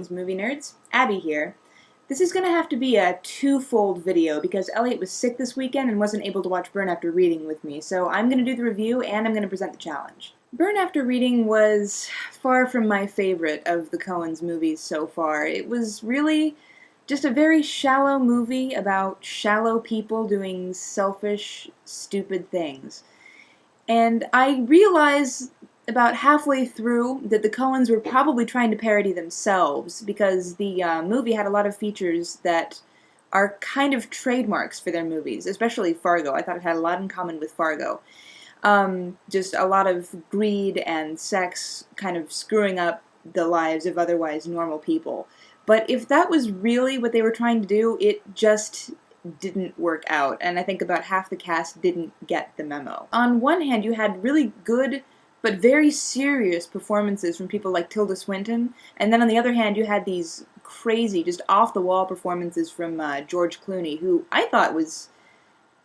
Greetings, movie nerds. Abby here. This is going to have to be a twofold video because Elliot was sick this weekend and wasn't able to watch Burn After Reading with me, so I'm going to do the review and I'm going to present the challenge. Burn After Reading was far from my favorite of the Coens movies so far. It was really just a very shallow movie about shallow people doing selfish, stupid things. And I realize about halfway through that the Coens were probably trying to parody themselves because the movie had a lot of features that are kind of trademarks for their movies, especially Fargo. I thought it had a lot in common with Fargo. Just a lot of greed and sex kind of screwing up the lives of otherwise normal people. But if that was really what they were trying to do, it just didn't work out, and I think about half the cast didn't get the memo. On one hand, you had really good but very serious performances from people like Tilda Swinton, and then on the other hand, you had these crazy, just off-the-wall performances from George Clooney, who I thought was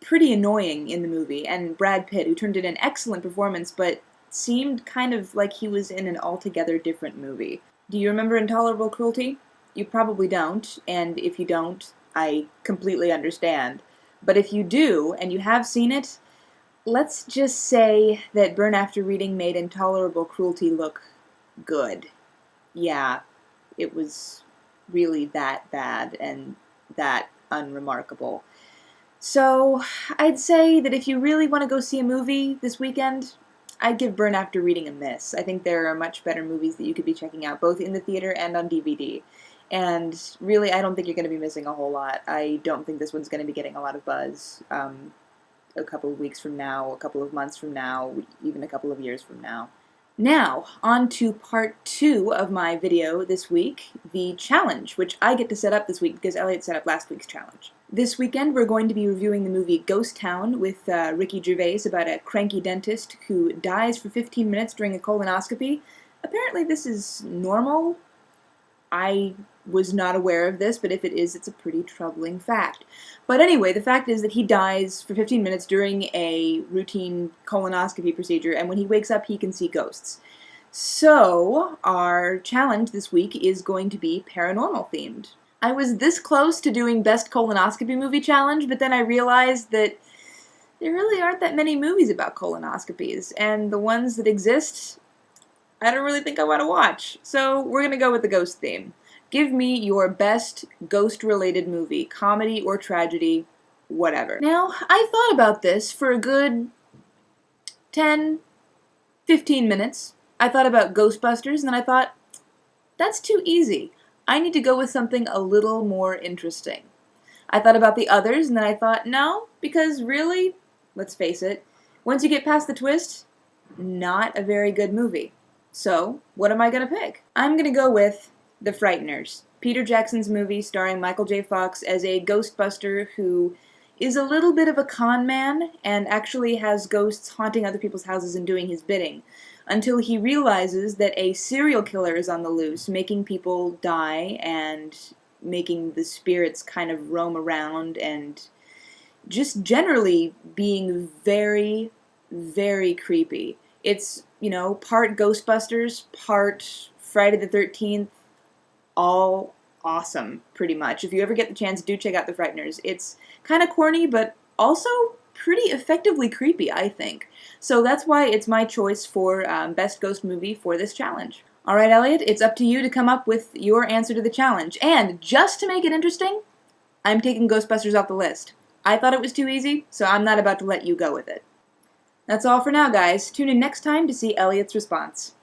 pretty annoying in the movie, and Brad Pitt, who turned in an excellent performance, but seemed kind of like he was in an altogether different movie. Do you remember Intolerable Cruelty? You probably don't, and if you don't, I completely understand. But if you do, and you have seen it, let's just say that Burn After Reading made Intolerable Cruelty look good. Yeah, it was really that bad and that unremarkable. So, I'd say that if you really want to go see a movie this weekend, I'd give Burn After Reading a miss. I think there are much better movies that you could be checking out, both in the theater and on DVD. And really, I don't think you're going to be missing a whole lot. I don't think this one's going to be getting a lot of buzz a couple of weeks from now, a couple of months from now, even a couple of years from now. Now, on to part 2 of my video this week, the challenge, which I get to set up this week because Elliot set up last week's challenge. This weekend, we're going to be reviewing the movie Ghost Town with Ricky Gervais about a cranky dentist who dies for 15 minutes during a colonoscopy. Apparently this is normal. I was not aware of this, but if it is, it's a pretty troubling fact. But anyway, the fact is that he dies for 15 minutes during a routine colonoscopy procedure, and when he wakes up, he can see ghosts. So, our challenge this week is going to be paranormal themed. I was this close to doing Best Colonoscopy Movie Challenge, but then I realized that there really aren't that many movies about colonoscopies, and the ones that exist, I don't really think I want to watch. So we're going to go with the ghost theme. Give me your best ghost-related movie, comedy or tragedy, whatever. Now, I thought about this for a good 10, 15 minutes. I thought about Ghostbusters, and then I thought, that's too easy. I need to go with something a little more interesting. I thought about the others, and then I thought, no, because really, let's face it, once you get past the twist, not a very good movie. So, what am I going to pick? I'm going to go with The Frighteners, Peter Jackson's movie starring Michael J. Fox as a ghostbuster who is a little bit of a con man and actually has ghosts haunting other people's houses and doing his bidding, until he realizes that a serial killer is on the loose, making people die and making the spirits kind of roam around and just generally being very, very creepy. It's, part Ghostbusters, part Friday the 13th, all awesome, pretty much. If you ever get the chance, do check out The Frighteners. It's kind of corny, but also pretty effectively creepy, I think. So that's why it's my choice for Best Ghost Movie for this challenge. Alright, Elliot, it's up to you to come up with your answer to the challenge. And just to make it interesting, I'm taking Ghostbusters off the list. I thought it was too easy, so I'm not about to let you go with it. That's all for now, guys. Tune in next time to see Elliot's response.